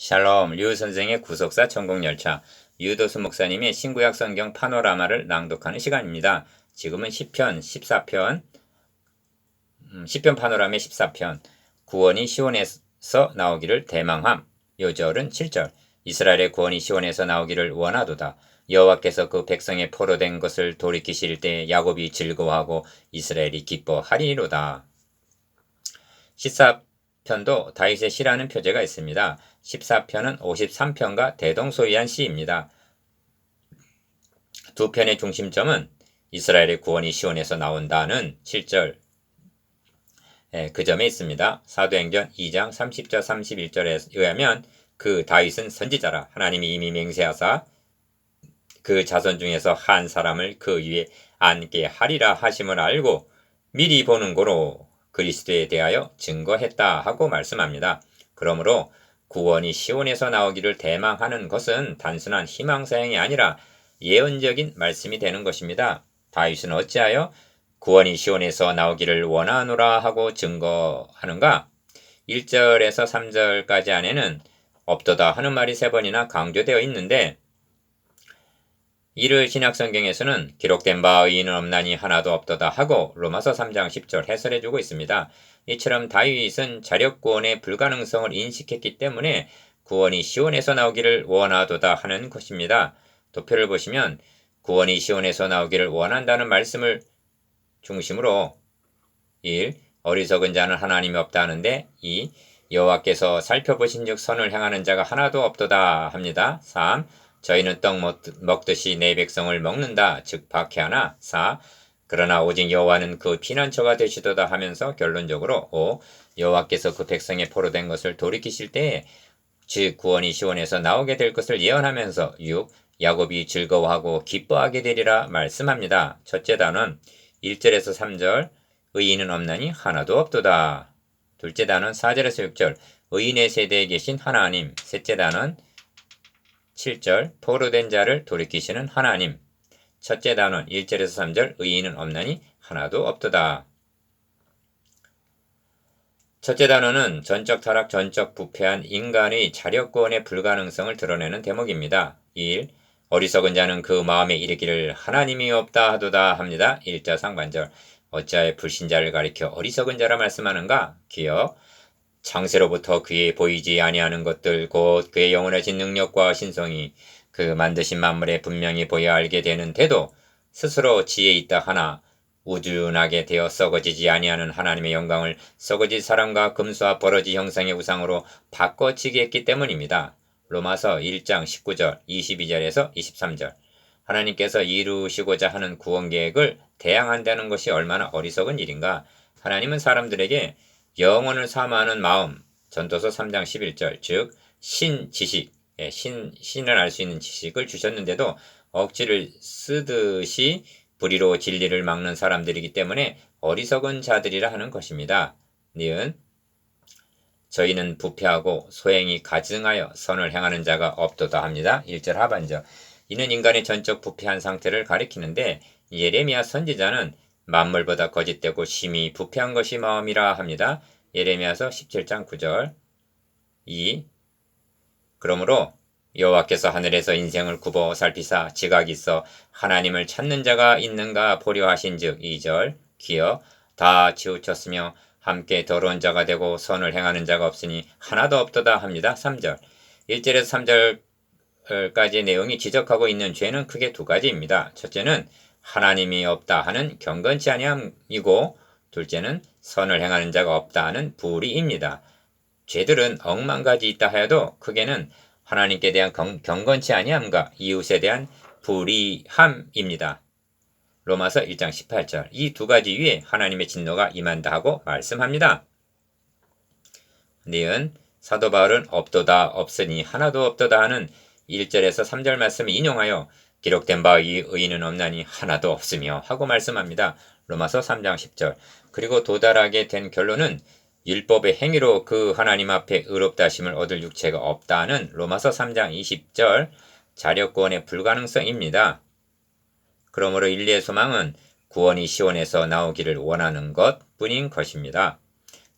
샬롬, 류 선생의 구속사 천국열차, 유도수 목사님의 신구약 성경 파노라마를 낭독하는 시간입니다. 지금은 시편 14편, 시편 파노라마의 14편, 구원이 시온에서 나오기를 대망함. 요절은 7절, 이스라엘의 구원이 시온에서 나오기를 원하도다. 여호와께서 그 백성의 포로된 것을 돌이키실 때 야곱이 즐거워하고 이스라엘이 기뻐하리로다. 14편도 다윗의 시라는 표제가 있습니다. 14편은 53편과 대동소이한 시입니다. 두 편의 중심점은 이스라엘의 구원이 시온에서 나온다는 7절 그 점에 있습니다. 사도행전 2장 30절 31절에 의하면 그 다윗은 선지자라 하나님이 이미 맹세하사 그 자손 중에서 한 사람을 그 위에 앉게 하리라 하심을 알고 미리 보는 고로 그리스도에 대하여 증거했다 하고 말씀합니다. 그러므로 구원이 시온에서 나오기를 대망하는 것은 단순한 희망사항이 아니라 예언적인 말씀이 되는 것입니다. 다윗은 어찌하여 구원이 시온에서 나오기를 원하노라 하고 증거하는가? 1절에서 3절까지 안에는 없도다 하는 말이 3번이나 강조되어 있는데 이를 신약성경에서는 기록된 바 의인은 없나니 하나도 없도다 하고 로마서 3장 10절 해설해주고 있습니다. 이처럼 다윗은 자력구원의 불가능성을 인식했기 때문에 구원이 시온에서 나오기를 원하도다 하는 것입니다. 도표를 보시면 구원이 시온에서 나오기를 원한다는 말씀을 중심으로 1. 어리석은 자는 하나님이 없다 하는데 2. 여호와께서 살펴보신즉 선을 행하는 자가 하나도 없도다 합니다. 3. 저희는 떡 먹듯이 내 백성을 먹는다 즉 박해하나. 4. 그러나 오직 여호와는 그 피난처가 되시도다 하면서 결론적으로 5. 여호와께서 그 백성의 포로된 것을 돌이키실 때에 즉 구원이 시온에서 나오게 될 것을 예언하면서 6. 야곱이 즐거워하고 기뻐하게 되리라 말씀합니다. 첫째 단원 1절에서 3절 의인은 없나니 하나도 없도다. 둘째 단원 4절에서 6절 의인의 세대에 계신 하나님. 셋째 단원 7절 포로된 자를 돌이키시는 하나님. 첫째 단원 1절에서 3절 의인은 없나니 하나도 없도다. 첫째 단원은 전적 타락, 전적 부패한 인간의 자력구원의 불가능성을 드러내는 대목입니다. 1. 어리석은 자는 그 마음에 이르기를 하나님이 없다 하도다 합니다. 1자 상반절 어찌하여 불신자를 가리켜 어리석은 자라 말씀하는가? 기억 창세로부터 그의 보이지 아니하는 것들 곧 그의 영원하신 능력과 신성이 그 만드신 만물에 분명히 보여 알게 되는데도 스스로 지혜 있다 하나 우둔하게 되어 썩어지지 아니하는 하나님의 영광을 썩어질 사람과 금수와 버러지 형상의 우상으로 바꿔치기 했기 때문입니다. 로마서 1장 19절 22절에서 23절 하나님께서 이루시고자 하는 구원 계획을 대항한다는 것이 얼마나 어리석은 일인가. 하나님은 사람들에게 영혼을 사모하는 마음, 전도서 3장 11절, 즉 신지식, 신을 알 수 있는 지식을 주셨는데도 억지를 쓰듯이 불의로 진리를 막는 사람들이기 때문에 어리석은 자들이라 하는 것입니다. 니은 저희는 부패하고 소행이 가증하여 선을 행하는 자가 없도다 합니다. 1절 하반절 이는 인간의 전적 부패한 상태를 가리키는데 예레미야 선지자는 만물보다 거짓되고 심히 부패한 것이 마음이라 합니다. 예레미야서 17장 9절 2. 그러므로 여호와께서 하늘에서 인생을 굽어 살피사 지각이 있어 하나님을 찾는 자가 있는가 보려 하신즉 2절 기어 다 치우쳤으며 함께 더러운 자가 되고 선을 행하는 자가 없으니 하나도 없도다 합니다. 3절 1절에서 3절까지의 내용이 지적하고 있는 죄는 크게 두 가지입니다. 첫째는 하나님이 없다 하는 경건치 아니함이고 둘째는 선을 행하는 자가 없다 하는 불의입니다. 죄들은 억만 가지 있다 하여도 크게는 하나님께 대한 경건치 아니함과 이웃에 대한 불의함입니다. 로마서 1장 18절 이 두 가지 위에 하나님의 진노가 임한다 하고 말씀합니다. 니은 사도 바울은 없도다 없으니 하나도 없도다 하는 1절에서 3절 말씀을 인용하여 기록된 바 의인은 없나니 하나도 없으며 하고 말씀합니다. 로마서 3장 10절 그리고 도달하게 된 결론은 율법의 행위로 그 하나님 앞에 의롭다 하심을 얻을 육체가 없다는 로마서 3장 20절 자력구원의 불가능성입니다. 그러므로 인류의 소망은 구원이 시온에서 나오기를 원하는 것뿐인 것입니다.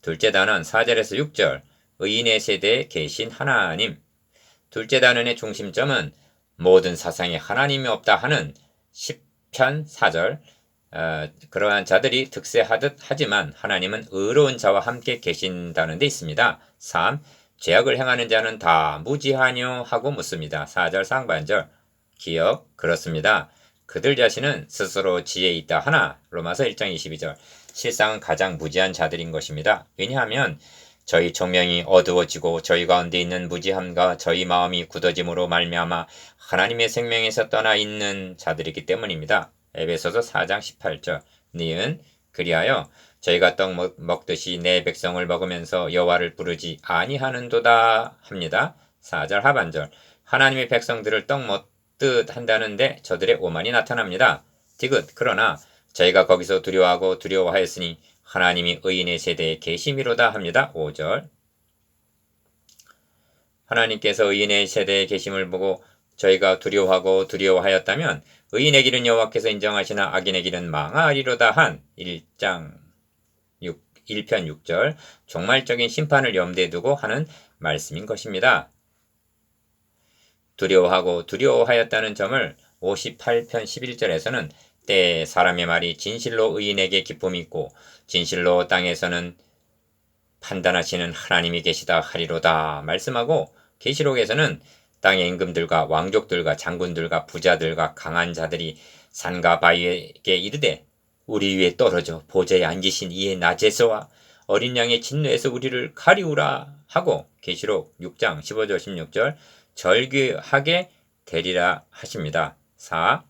둘째 단원 4절에서 6절 의인의 세대에 계신 하나님 둘째 단원의 중심점은 모든 사상에 하나님이 없다 하는 10편 4절 그러한 자들이 득세하듯 하지만 하나님은 의로운 자와 함께 계신다는 데 있습니다. 3. 죄악을 행하는 자는 다 무지하뇨 하고 묻습니다. 4절 상반절 기억 그렇습니다. 그들 자신은 스스로 지혜 있다 하나 로마서 1장 22절 실상은 가장 무지한 자들인 것입니다. 왜냐하면 저희 총명이 어두워지고 저희 가운데 있는 무지함과 저희 마음이 굳어짐으로 말미암아 하나님의 생명에서 떠나 있는 자들이기 때문입니다. 에베소서 4장 18절 니은 그리하여 저희가 떡 먹듯이 내 백성을 먹으면서 여호와를 부르지 아니하는도다 합니다. 4절 하반절 하나님의 백성들을 떡 먹듯 한다는데 저들의 오만이 나타납니다. 디귿 그러나 저희가 거기서 두려워하고 두려워하였으니 하나님이 의인의 세대에 계심이로다 합니다. 5절 하나님께서 의인의 세대에 계심을 보고 저희가 두려워하고 두려워하였다면 의인의 길은 여호와께서 인정하시나 악인의 길은 망하리로다 한 1편 6절 종말적인 심판을 염두에 두고 하는 말씀인 것입니다. 두려워하고 두려워하였다는 점을 58편 11절에서는 때에 사람의 말이 진실로 의인에게 기쁨이 있고 진실로 땅에서는 판단하시는 하나님이 계시다 하리로다 말씀하고 계시록에서는 땅의 임금들과 왕족들과 장군들과 부자들과 강한 자들이 산과 바위에게 이르되 우리 위에 떨어져 보좌에 앉으신 이의 낮에서와 어린 양의 진노에서 우리를 가리우라 하고 계시록 6장 15절 16절 절규하게 되리라 하십니다. 4.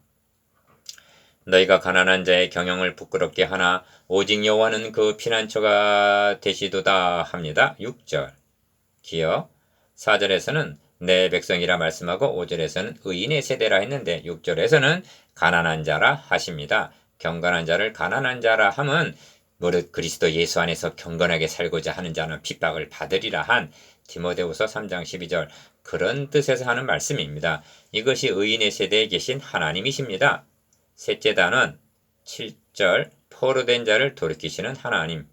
너희가 가난한 자의 경영을 부끄럽게 하나 오직 여호와는 그 피난처가 되시도다 합니다. 6절 기억 4절에서는 내 백성이라 말씀하고 5절에서는 의인의 세대라 했는데 6절에서는 가난한 자라 하십니다. 경건한 자를 가난한 자라 함은 무릇 그리스도 예수 안에서 경건하게 살고자 하는 자는 핍박을 받으리라 한 디모데후서 3장 12절 그런 뜻에서 하는 말씀입니다. 이것이 의인의 세대에 계신 하나님이십니다. 셋째 단원 7절 포로된 자를 돌이키시는 하나님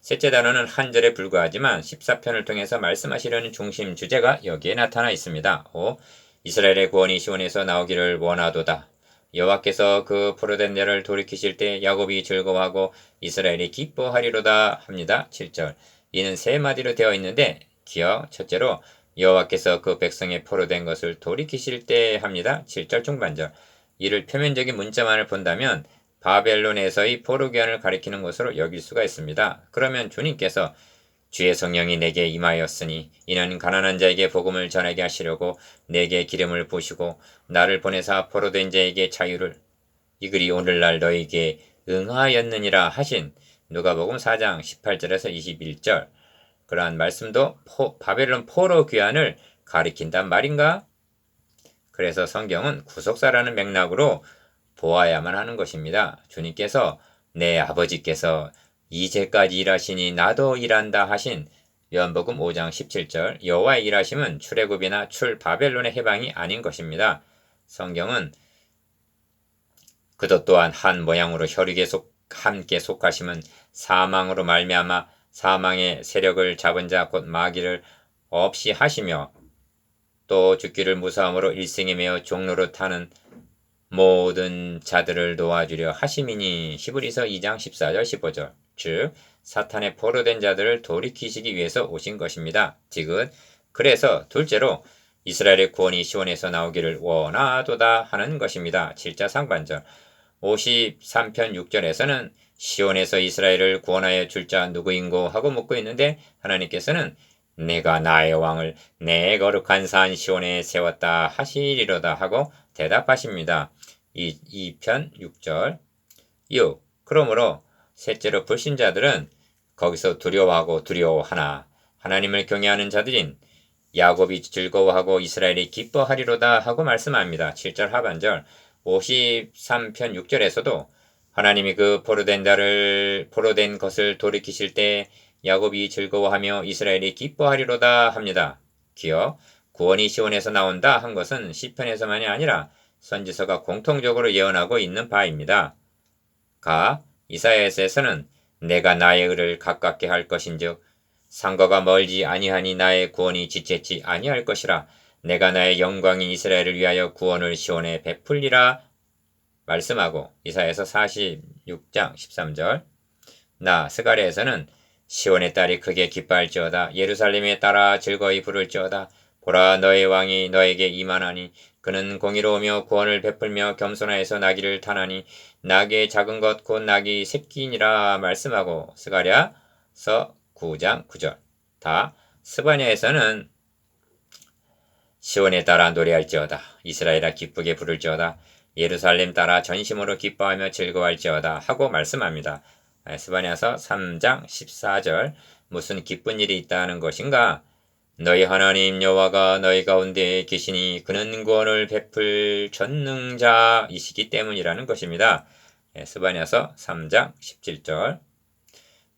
셋째 단원은 한 절에 불과하지만 14편을 통해서 말씀하시려는 중심 주제가 여기에 나타나 있습니다. 5. 이스라엘의 구원이 시온에서 나오기를 원하도다. 여호와께서 그 포로된 자를 돌이키실 때 야곱이 즐거워하고 이스라엘이 기뻐하리로다 합니다. 7절 이는 세 마디로 되어 있는데 기억 첫째로 여호와께서 그 백성의 포로된 것을 돌이키실 때 합니다. 7절 중반절 이를 표면적인 문자만을 본다면 바벨론에서의 포로기한을 가리키는 것으로 여길 수가 있습니다. 그러면 주님께서 주의 성령이 내게 임하였으니 이는 가난한 자에게 복음을 전하게 하시려고 내게 기름을 부으시고 나를 보내사 포로된 자에게 자유를 이 글이 오늘날 너에게 응하였느니라 하신 누가복음 4장 18절에서 21절 그러한 말씀도 바벨론 포로 귀환을 가리킨단 말인가? 그래서 성경은 구속사라는 맥락으로 보아야만 하는 것입니다. 주님께서 내 아버지께서 이제까지 일하시니 나도 일한다 하신 요한복음 5장 17절 여호와의 일하심은 출애굽이나 출바벨론의 해방이 아닌 것입니다. 성경은 그것 또한 한 모양으로 혈육에 함께 속하심은 사망으로 말미암아 사망의 세력을 잡은 자 곧 마귀를 없이 하시며 또 죽기를 무사함으로 일생에 매어 종로로 타는 모든 자들을 도와주려 하심이니 히브리서 2장 14절 15절 즉 사탄의 포로된 자들을 돌이키시기 위해서 오신 것입니다. 디귿 그래서 둘째로 이스라엘의 구원이 시온에서 나오기를 원하도다 하는 것입니다. 7자 상반절 53편 6절에서는 시온에서 이스라엘을 구원하여 줄 자 누구인고 하고 묻고 있는데 하나님께서는 내가 나의 왕을 내 거룩한 산 시온에 세웠다 하시리로다 하고 대답하십니다. 2편 6절 6. 그러므로 셋째로 불신자들은 거기서 두려워하고 두려워하나 하나님을 경외하는 자들인 야곱이 즐거워하고 이스라엘이 기뻐하리로다 하고 말씀합니다. 7절 하반절 53편 6절에서도 하나님이 그 포로된 것을 돌이키실 때 야곱이 즐거워하며 이스라엘이 기뻐하리로다 합니다. 기억 구원이 시온에서 나온다 한 것은 시편에서만이 아니라 선지서가 공통적으로 예언하고 있는 바입니다. 이사야에서는 내가 나의 의를 가깝게 할 것인즉 상거가 멀지 아니하니 나의 구원이 지체치 아니할 것이라 내가 나의 영광인 이스라엘을 위하여 구원을 시온에 베풀리라 말씀하고 이사야서 46장 13절 나 스가랴에서는 시온의 딸이 크게 기뻐할지어다 예루살렘에 따라 즐거이 부를지어다 보라 너의 왕이 너에게 임하나니 그는 공의로우며 구원을 베풀며 겸손하여서 나귀를 타나니 나귀의 작은 것 곧 나귀 새끼니라 말씀하고 스가랴서 9장 9절 다 스바냐에서는 시온에 따라 노래할지어다 이스라엘아 기쁘게 부를지어다 예루살렘 따라 전심으로 기뻐하며 즐거워할지어다 하고 말씀합니다. 스바냐서 3장 14절 무슨 기쁜 일이 있다는 것인가? 너희 하나님 여호와가 너희 가운데 계시니 그는 구원을 베풀 전능자이시기 때문이라는 것입니다. 스바냐서 3장 17절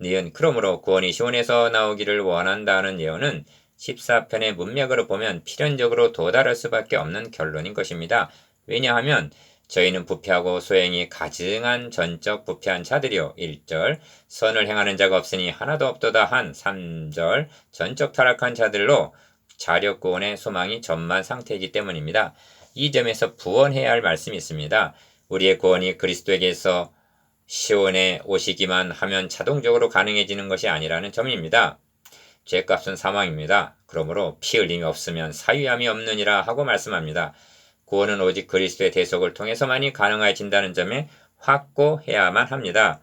니은 그러므로 구원이 시온에서 나오기를 원한다는 예언은 14편의 문맥으로 보면 필연적으로 도달할 수밖에 없는 결론인 것입니다. 왜냐하면 저희는 부패하고 소행이 가증한 전적 부패한 자들이요 1절 선을 행하는 자가 없으니 하나도 없도다 한 3절 전적 타락한 자들로 자력구원의 소망이 전만 상태이기 때문입니다. 이 점에서 부원해야 할 말씀이 있습니다. 우리의 구원이 그리스도에게서 시온에 오시기만 하면 자동적으로 가능해지는 것이 아니라는 점입니다. 죄값은 사망입니다. 그러므로 피 흘림이 없으면 사유함이 없느니라 하고 말씀합니다. 구원은 오직 그리스도의 대속을 통해서만이 가능해진다는 점에 확고해야만 합니다.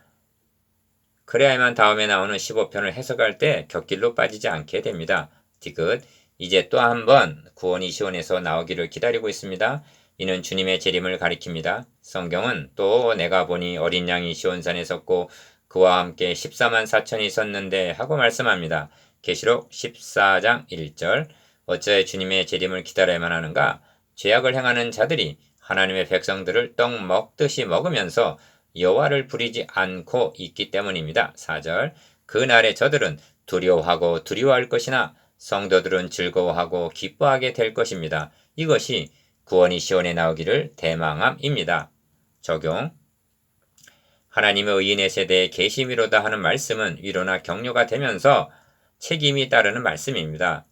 그래야만 다음에 나오는 15편을 해석할 때 곁길로 빠지지 않게 됩니다. 디귿 이제 또 한 번 구원이 시온에서 나오기를 기다리고 있습니다. 이는 주님의 재림을 가리킵니다. 성경은 또 내가 보니 어린 양이 시온산에 섰고 그와 함께 14만 4천이 섰는데 하고 말씀합니다. 계시록 14장 1절 어찌하여 주님의 재림을 기다려야만 하는가? 죄악을 행하는 자들이 하나님의 백성들을 떡 먹듯이 먹으면서 여호와를 부리지 않고 있기 때문입니다. 4절 그날에 저들은 두려워하고 두려워할 것이나 성도들은 즐거워하고 기뻐하게 될 것입니다. 이것이 구원이 시온에 나오기를 대망함입니다. 적용 하나님의 의인의 세대에 계심이로다 하는 말씀은 위로나 격려가 되면서 책임이 따르는 말씀입니다.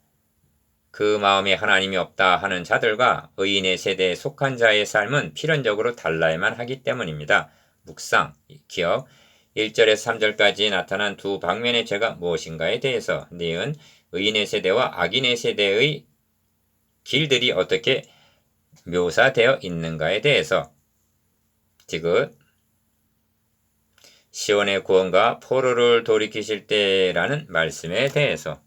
그 마음에 하나님이 없다 하는 자들과 의인의 세대에 속한 자의 삶은 필연적으로 달라야만 하기 때문입니다. 묵상, 기억 1절에서 3절까지 나타난 두 방면의 죄가 무엇인가에 대해서 니은 의인의 세대와 악인의 세대의 길들이 어떻게 묘사되어 있는가에 대해서 디귿 시온의 구원과 포로를 돌이키실 때라는 말씀에 대해서